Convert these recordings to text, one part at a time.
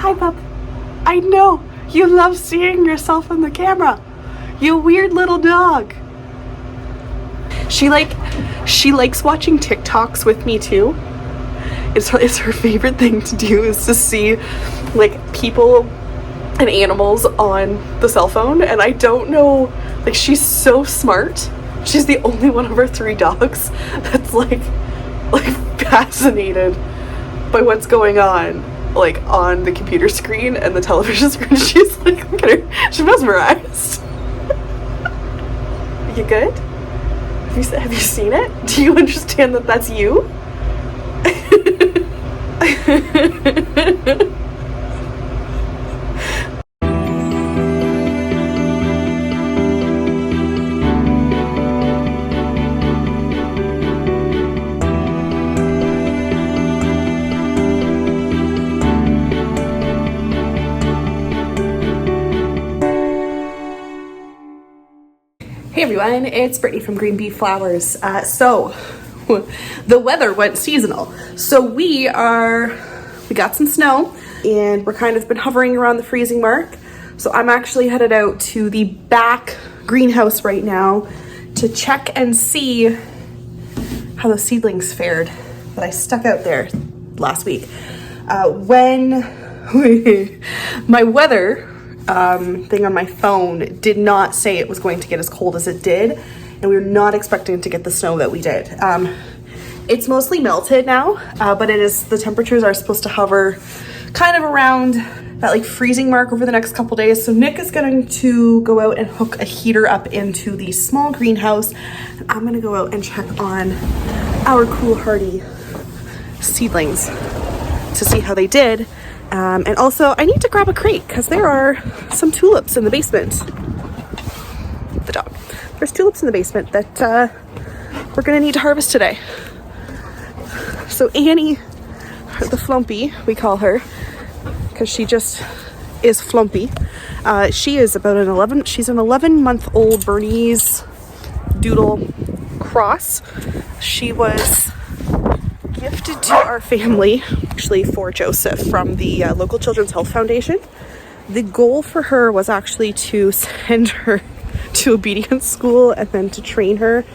Hi, pup. I know you love seeing yourself in the camera. You weird little dog. She likes watching TikToks with me too. It's her favorite thing to do is to see like people and animals on the cell phone, and I don't know, like, she's so smart. She's the only one of our 3 dogs that's like fascinated by what's going on, like on the computer screen and the television screen. She's like, look at her, she's mesmerized. You good? Have you seen it? Do you understand that that's you? Hey everyone, it's Brittany from Green Bee Flowers. So the weather went seasonal. So we got some snow and we're kind of been hovering around the freezing mark. So I'm actually headed out to the back greenhouse right now to check and see how the seedlings fared that I stuck out there last week. When my weather thing on my phone did not say it was going to get as cold as it did, and we were not expecting to get the snow that we did. It's mostly melted now, but the temperatures are supposed to hover kind of around that like freezing mark over the next couple days. So Nick is going to go out and hook a heater up into the small greenhouse. I'm gonna go out and check on our cool hardy seedlings to see how they did. And also I need to grab a crate because there are some tulips in the basement. The dog. There's tulips in the basement that we're gonna need to harvest today. So Annie, the flumpy, we call her, because she just is flumpy. She is about she's an 11-month-old Bernese Doodle cross. She was gifted to our family, actually for Joseph, from the local Children's Health Foundation. The goal for her was actually to send her to obedience school and then to train her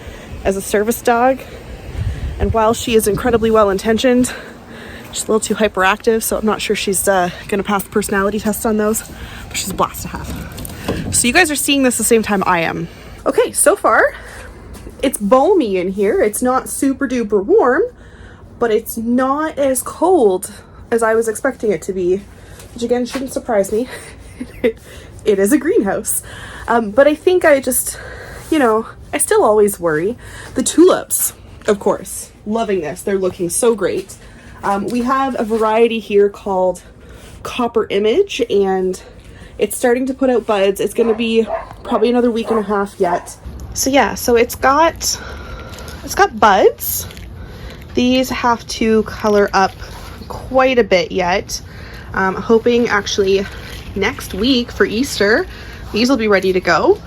as a service dog. And while she is incredibly well-intentioned, she's a little too hyperactive, so I'm not sure she's gonna pass the personality test on those, but she's a blast to have. So you guys are seeing this the same time I am. Okay, so far it's balmy in here. It's not super duper warm, but it's not as cold as I was expecting it to be, which again shouldn't surprise me. It is a greenhouse. But I think I just, I still always worry. The tulips, of course, loving this. They're looking so great. We have a variety here called Copper Image, and it's starting to put out buds. It's going to be probably another week and a half yet. So yeah, so it's got buds. These have to color up quite a bit yet. Hoping actually next week for Easter, these will be ready to go.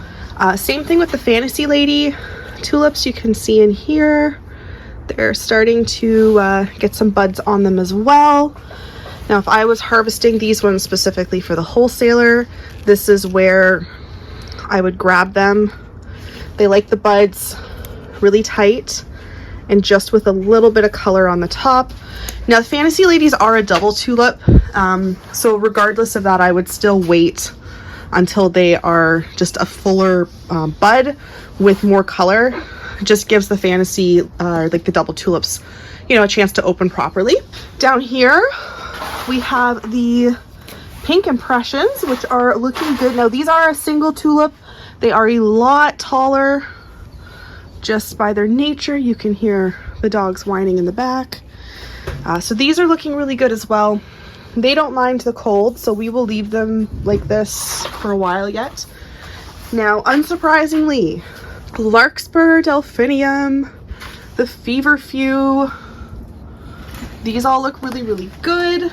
Same thing with the Fantasy Lady tulips. You can see in here, they're starting to get some buds on them as well. Now, if I was harvesting these ones specifically for the wholesaler, this is where I would grab them. They like the buds really tight and just with a little bit of color on the top. Now, the Fantasy Ladies are a double tulip, so regardless of that, I would still wait until they are just a fuller bud with more color. It just gives the fantasy, like the double tulips, a chance to open properly. Down here, we have the Pink Impressions, which are looking good. Now, these are a single tulip. They are a lot taller just by their nature. You can hear the dogs whining in the back. So these are looking really good as well. They don't mind the cold, so we will leave them like this for a while yet. Now, unsurprisingly, Larkspur, Delphinium, the Feverfew, these all look really, really good.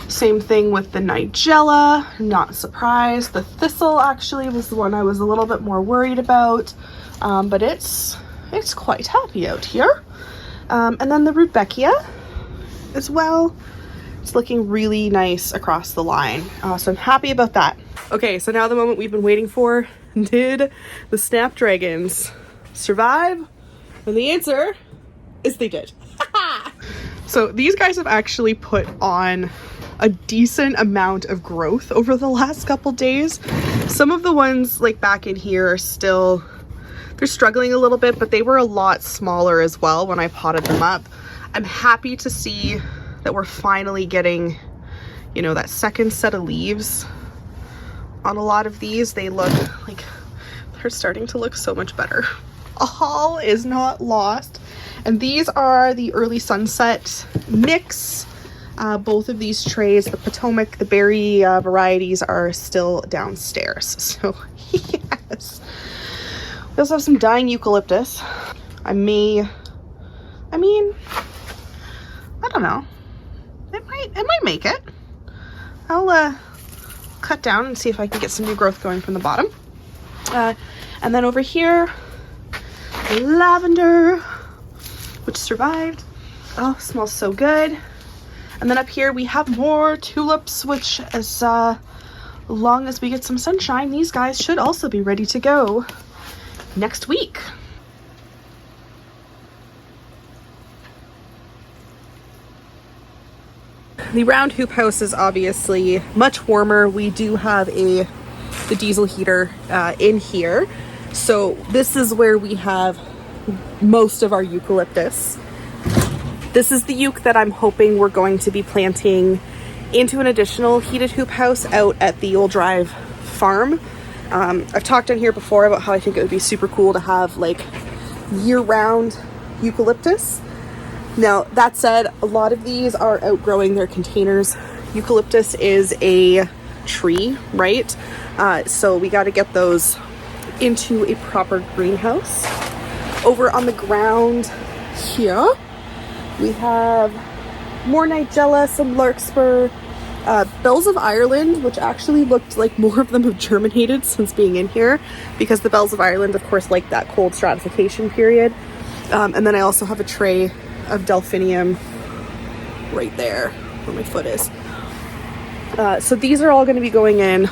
Same thing with the Nigella, not surprised. The Thistle actually was the one I was a little bit more worried about, but it's quite happy out here. And then the Rudbeckia as well. It's looking really nice across the line. So I'm happy about that. Okay, so now the moment we've been waiting for. Did the Snapdragons survive? And the answer is they did. So these guys have actually put on a decent amount of growth over the last couple days. Some of the ones like back in here are still, they're struggling a little bit, but they were a lot smaller as well when I potted them up. I'm happy to see that we're finally getting, you know, that second set of leaves on a lot of these. They look like they're starting to look so much better. All is not lost. And these are the early sunset mix. Both of these trays, the Potomac, the berry varieties are still downstairs. So yes. We also have some dying eucalyptus. I don't know. It might make it. I'll cut down and see if I can get some new growth going from the bottom. And then over here, lavender, which survived. Oh, smells so good. And then up here we have more tulips, which as long as we get some sunshine, these guys should also be ready to go next week. The round hoop house is obviously much warmer. We do have the diesel heater in here. So this is where we have most of our eucalyptus. This is the euc that I'm hoping we're going to be planting into an additional heated hoop house out at the Old Drive farm. I've talked on here before about how I think it would be super cool to have like year-round eucalyptus. Now, that said, a lot of these are outgrowing their containers. Eucalyptus is a tree, right? So we got to get those into a proper greenhouse. Over on the ground here, we have more nigella, some larkspur, bells of Ireland, which actually looked like more of them have germinated since being in here, because the bells of Ireland, of course, like that cold stratification period. And then I also have a tray of delphinium right there where my foot is. So these are all going to be going in.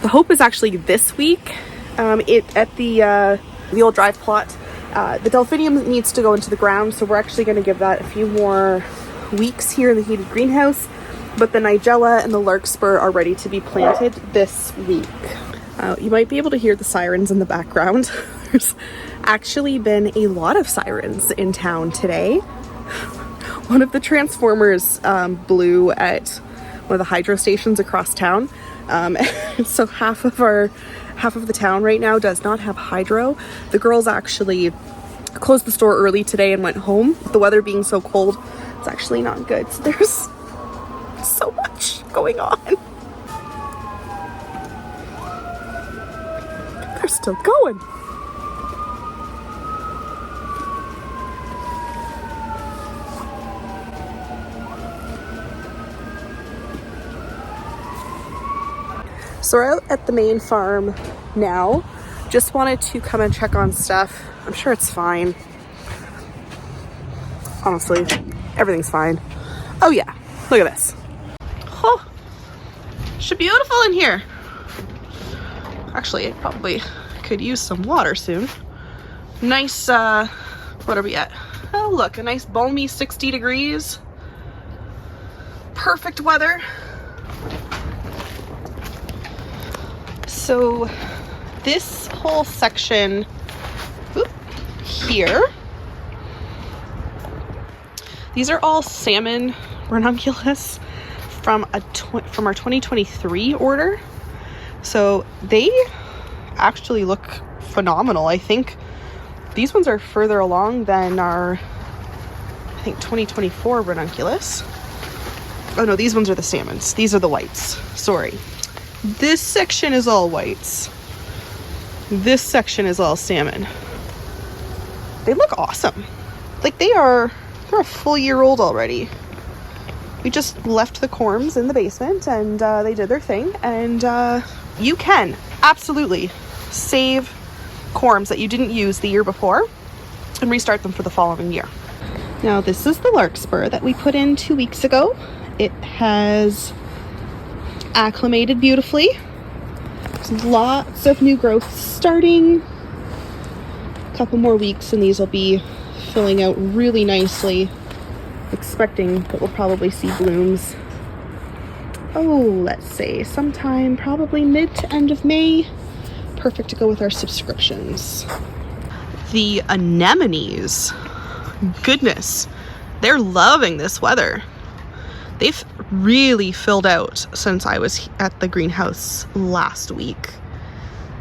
The hope is actually this week. At the Old Drive plot, the delphinium needs to go into the ground, so we're actually going to give that a few more weeks here in the heated greenhouse. But the nigella and the larkspur are ready to be planted this week. You might be able to hear the sirens in the background. There's actually been a lot of sirens in town today. One of the transformers blew at one of the hydro stations across town. So half of the town right now does not have hydro. The girls actually closed the store early today and went home. The weather being so cold, it's actually not good. So there's so much going on. They're still going. So we're out at the main farm now. Just wanted to come and check on stuff. I'm sure it's fine. Honestly, everything's fine. Oh yeah, look at this. Oh, should be beautiful in here. Actually, it probably could use some water soon. Nice, what are we at? Oh look, a nice balmy 60 degrees. Perfect weather. So this whole section here, these are all salmon ranunculus from our 2023 order. So they actually look phenomenal. I think these ones are further along than our, I think, 2024 ranunculus. Oh no, these ones are the salmons. These are the whites. Sorry. This section is all whites. This section is all salmon. They look awesome. Like they're a full year old already. We just left the corms in the basement and they did their thing. And you can absolutely save corms that you didn't use the year before and restart them for the following year. Now this is the larkspur that we put in 2 weeks ago. it has acclimated beautifully. There's lots of new growth starting. A couple more weeks and these will be filling out really nicely. Expecting that we'll probably see blooms, oh, let's say sometime probably mid to end of May. Perfect to go with our subscriptions. The anemones, goodness, they're loving this weather. They've really filled out since I was at the greenhouse last week,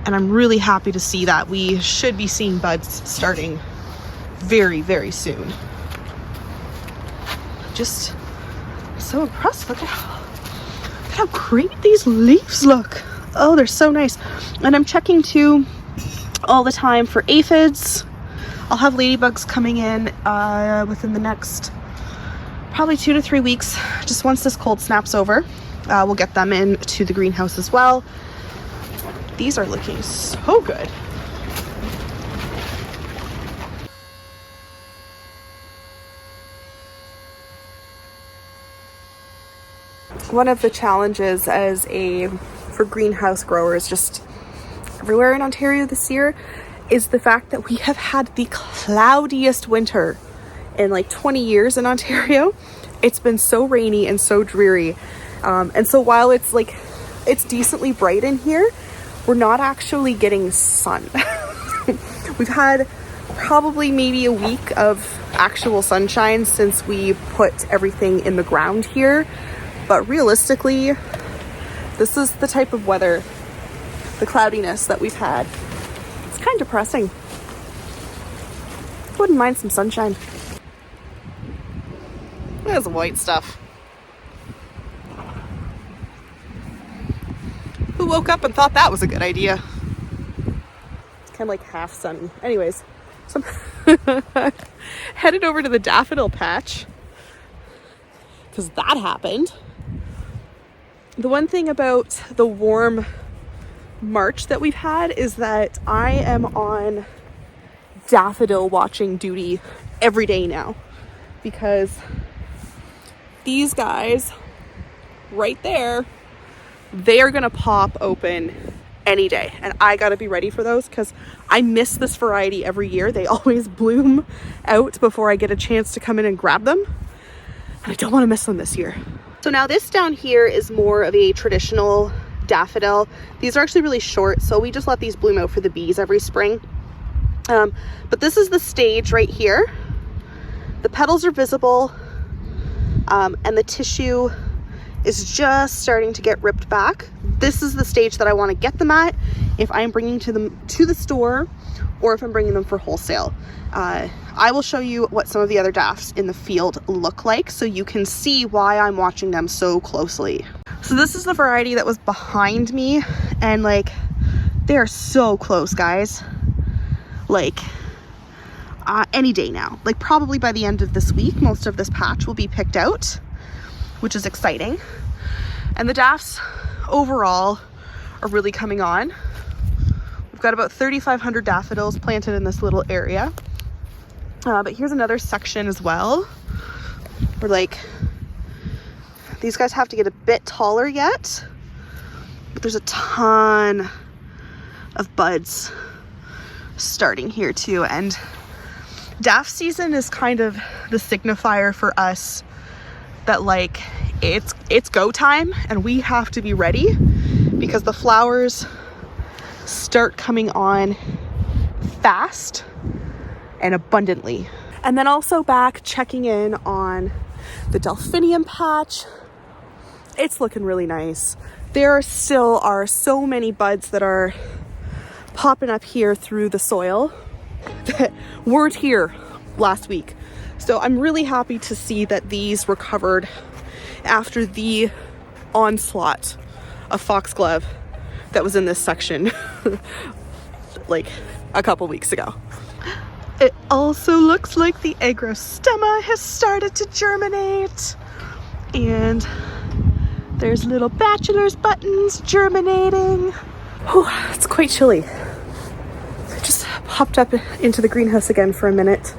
and I'm really happy to see that. We should be seeing buds starting very, very soon. Just so impressed. Look at how great these leaves look. Oh, they're so nice. And I'm checking too all the time for aphids. I'll have ladybugs coming in within the next probably 2 to 3 weeks. Just once this cold snaps over, we'll get them into the greenhouse as well. These are looking so good. One of the challenges for greenhouse growers just everywhere in Ontario this year is the fact that we have had the cloudiest winter in like 20 years in Ontario. It's been so rainy and so dreary. And so while it's decently bright in here, we're not actually getting sun. We've had probably maybe a week of actual sunshine since we put everything in the ground here. But realistically, this is the type of weather, the cloudiness that we've had. It's kind of depressing. Wouldn't mind some sunshine. There's white stuff. Who woke up and thought that was a good idea? It's kind of like half sunny. Anyways, so I'm headed over to the daffodil patch because that happened. The one thing about the warm March that we've had is that I am on daffodil watching duty every day now, because these guys right there, they are gonna pop open any day, and I gotta be ready for those because I miss this variety every year. They always bloom out before I get a chance to come in and grab them, and I don't want to miss them this year. So now this down here is more of a traditional daffodil. These are actually really short, so we just let these bloom out for the bees every spring. But this is the stage right here. The petals are visible, and the tissue is just starting to get ripped back. This is the stage that I want to get them at if I'm bringing them to the store or if I'm bringing them for wholesale. I will show you what some of the other daffs in the field look like so you can see why I'm watching them so closely. So this is the variety that was behind me, and like they're so close, guys. Like any day now, like probably by the end of this week, most of this patch will be picked out, which is exciting. And the daffs overall are really coming on. We've got about 3,500 daffodils planted in this little area. But here's another section as well. We're like, these guys have to get a bit taller yet, but there's a ton of buds starting here too. And daff season is kind of the signifier for us that like it's go time, and we have to be ready because the flowers start coming on fast and abundantly. And then also back checking in on the delphinium patch. It's looking really nice. There still are so many buds that are popping up here through the soil that weren't here last week. So I'm really happy to see that these recovered after the onslaught of foxglove that was in this section like a couple weeks ago. It also looks like the agrostemma has started to germinate, and there's little bachelor's buttons germinating. Whew, it's quite chilly. I just popped up into the greenhouse again for a minute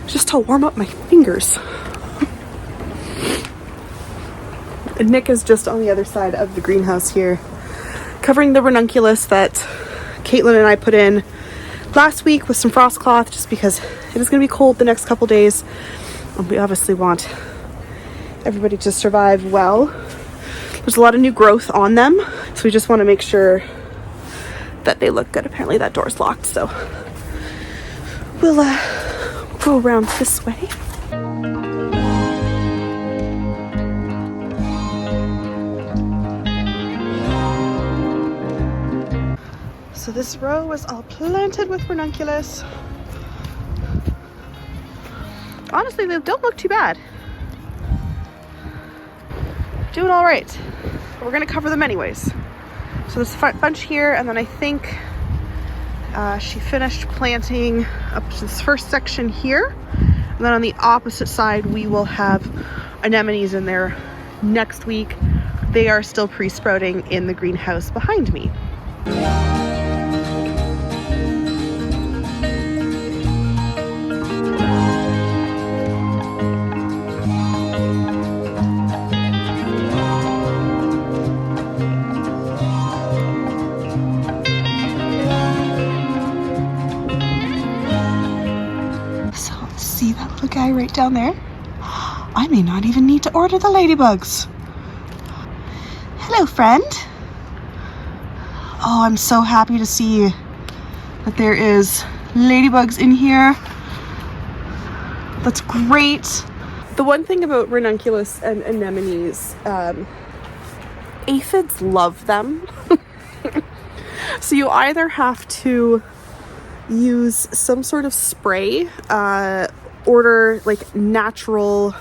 just to warm up my fingers. Nick is just on the other side of the greenhouse here, covering the ranunculus that Caitlin and I put in last week with some frost cloth, just because it is going to be cold the next couple days. We obviously want everybody to survive well. There's a lot of new growth on them, so we just want to make sure that they look good. Apparently that door's locked, so we'll go around this way. So this row was all planted with ranunculus. Honestly, they don't look too bad. Doing all right. We're gonna cover them anyways. So there's a bunch here, and then I think she finished planting up to this first section here. And then on the opposite side, we will have anemones in there next week. They are still pre-sprouting in the greenhouse behind me. See that little guy right down there? I may not even need to order the ladybugs. Hello, friend. Oh, I'm so happy to see that there is ladybugs in here. That's great. The one thing about ranunculus and anemones, aphids love them. So you either have to use some sort of spray, order like natural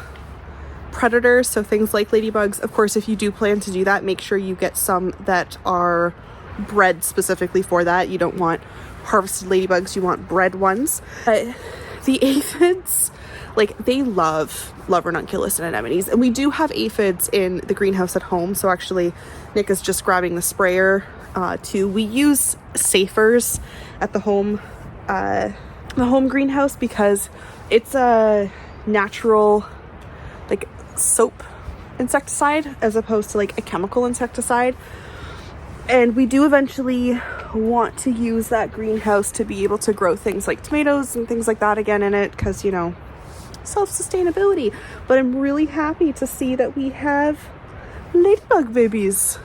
predators, so things like ladybugs. Of course, if you do plan to do that, make sure you get some that are bred specifically for that. You don't want harvested ladybugs, you want bred ones. The aphids, like, they love ranunculus and anemones, and we do have aphids in the greenhouse at home. So actually Nick is just grabbing the sprayer too. We use Safers at the home greenhouse because it's a natural, like, soap insecticide as opposed to like a chemical insecticide. And we do eventually want to use that greenhouse to be able to grow things like tomatoes and things like that again in it, because, you know, self-sustainability. But I'm really happy to see that we have ladybug babies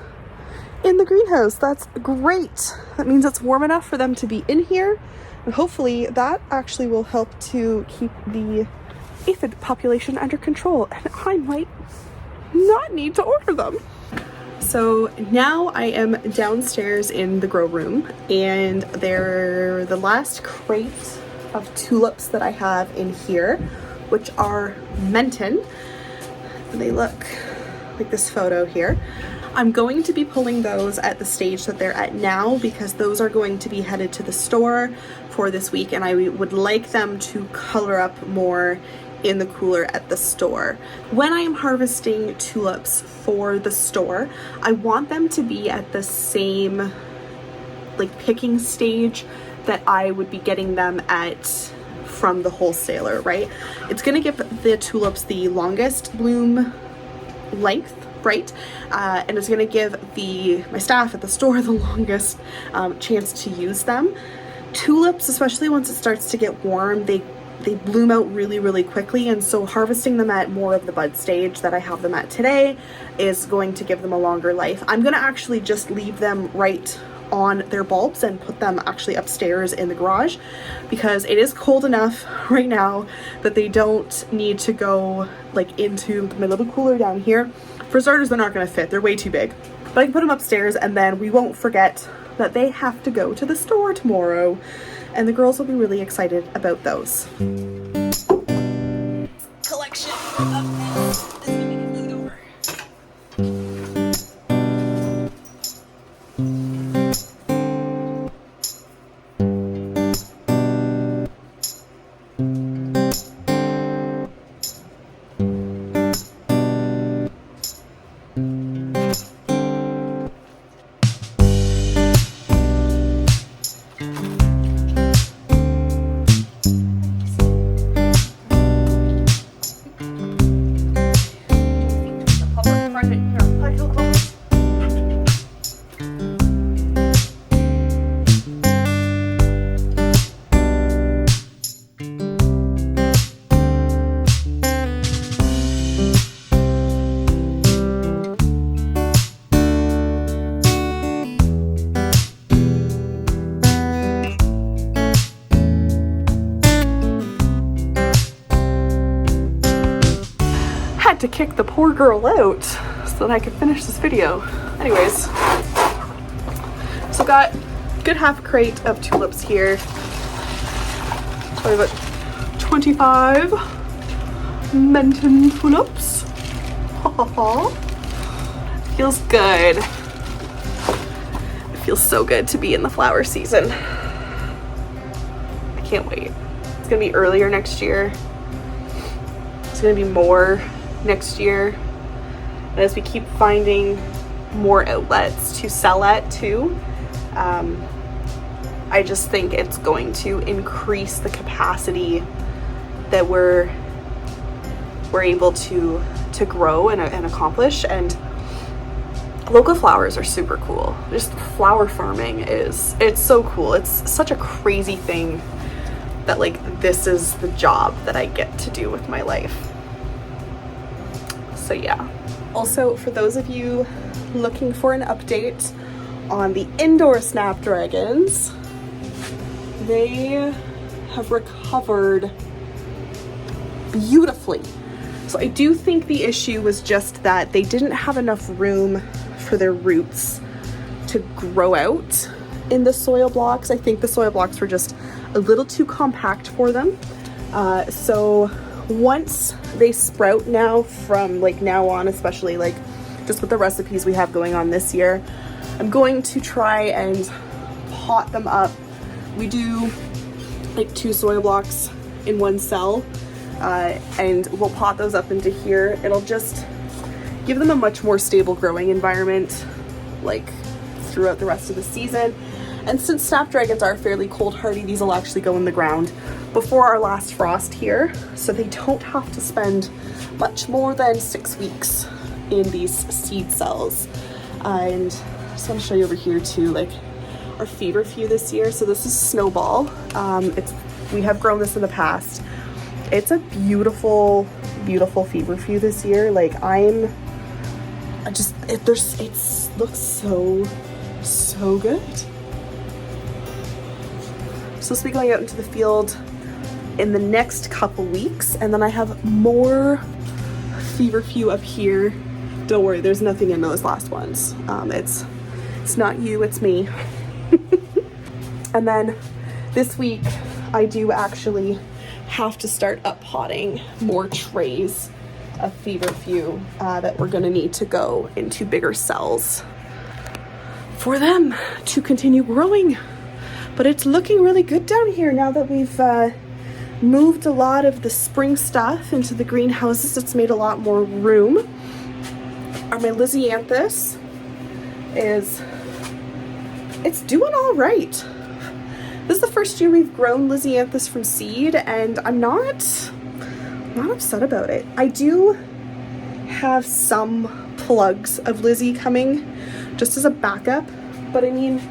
in the greenhouse. That's great. That means it's warm enough for them to be in here, and hopefully that actually will help to keep the aphid population under control, and I might not need to order them. So now I am downstairs in the grow room, and they're the last crate of tulips that I have in here, which are Menton. They look like this photo here. I'm going to be pulling those at the stage that they're at now, because those are going to be headed to the store for this week, and I would like them to color up more in the cooler at the store. When I am harvesting tulips for the store, I want them to be at the same like picking stage that I would be getting them at from the wholesaler, right? It's gonna give the tulips the longest bloom length, right? And it's gonna give my staff at the store the longest chance to use them. Tulips, especially once it starts to get warm, they bloom out really quickly, and so harvesting them at more of the bud stage that I have them at today is going to give them a longer life. I'm gonna actually just leave them right on their bulbs and put them actually upstairs in the garage, because it is cold enough right now that they don't need to go like into my little cooler down here. For starters, they're not gonna fit, they're way too big, but I can put them upstairs, and then we won't forget that they have to go to the store tomorrow, and the girls will be really excited about those. Collection of this we can load over. kick the poor girl out so that I could finish this video. Anyways, so I've got a good half crate of tulips here. Probably about 25 Menton tulips. Feels good. It feels so good to be in the flower season. I can't wait. It's gonna be earlier next year. It's gonna be more next year. And as we keep finding more outlets to sell at too, I just think it's going to increase the capacity that we're able to grow and accomplish. And local flowers are super cool. Just flower farming it's so cool. It's such a crazy thing that like this is the job that I get to do with my life. So yeah. Also, for those of you looking for an update on the indoor snapdragons, they have recovered beautifully. So I do think the issue was just that they didn't have enough room for their roots to grow out in the soil blocks. I think the soil blocks were just a little too compact for them. So once they sprout now, from like now on, especially like just with the recipes we have going on this year, I'm going to try and pot them up. We do like 2 soil blocks in one cell. And we'll pot those up into here. It'll just give them a much more stable growing environment like throughout the rest of the season. And since snapdragons are fairly cold hardy, these will actually go in the ground before our last frost here, so they don't have to spend much more than 6 weeks in these seed cells. And I just want to show you over here too, like our feverfew this year. So this is Snowball. We have grown this in the past. It's a beautiful, beautiful feverfew this year. Like it looks so good. I'm supposed to be going out into the field in the next couple weeks, and then I have more feverfew up here. Don't worry, there's nothing in those last ones. It's not you, it's me. And then this week I do actually have to start up potting more trays of feverfew that we're gonna need to go into bigger cells for them to continue growing. But it's looking really good down here now that we've moved a lot of the spring stuff into the greenhouses. It's made a lot more room. My Lisianthus it's doing all right. This is the first year we've grown Lisianthus from seed, and I'm not upset about it. I do have some plugs of Lizzie coming just as a backup, but I mean,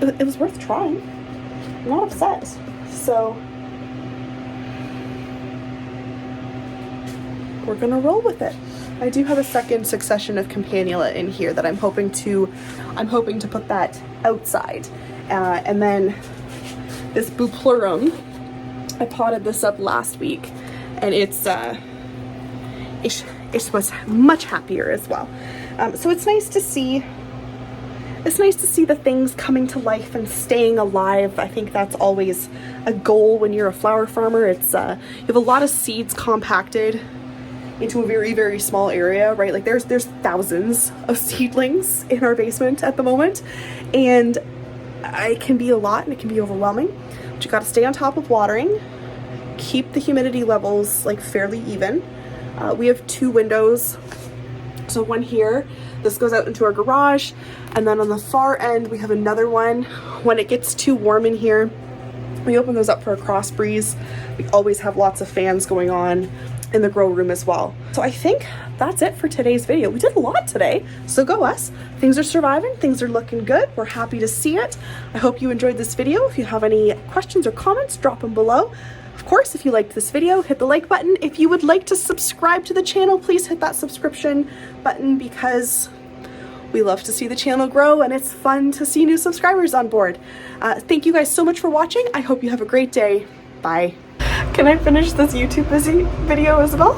it was worth trying. I'm not upset. So we're gonna roll with it. I do have a second succession of campanula in here that I'm hoping to put that outside. And then this Buplurum, I potted this up last week, and it was much happier as well. So it's nice to see. It's nice to see the things coming to life and staying alive. I think that's always a goal when you're a flower farmer. It's you have a lot of seeds compacted into a very, very small area, right? Like there's thousands of seedlings in our basement at the moment, and it can be a lot and it can be overwhelming. But you got to stay on top of watering, keep the humidity levels like fairly even. We have 2 windows, so one here. This goes out into our garage, and then on the far end we have another one. When it gets too warm in here, we open those up for a cross breeze. We always have lots of fans going on in the grow room as well. So I think that's it for today's video. We did a lot today, so go us. Things are surviving, things are looking good. We're happy to see it. I hope you enjoyed this video. If you have any questions or comments, drop them below. Of course, if you liked this video, hit the like button. If you would like to subscribe to the channel, please hit that subscription button, because we love to see the channel grow and it's fun to see new subscribers on board. Thank you guys so much for watching. I hope you have a great day. Bye. Can I finish this YouTube video as well?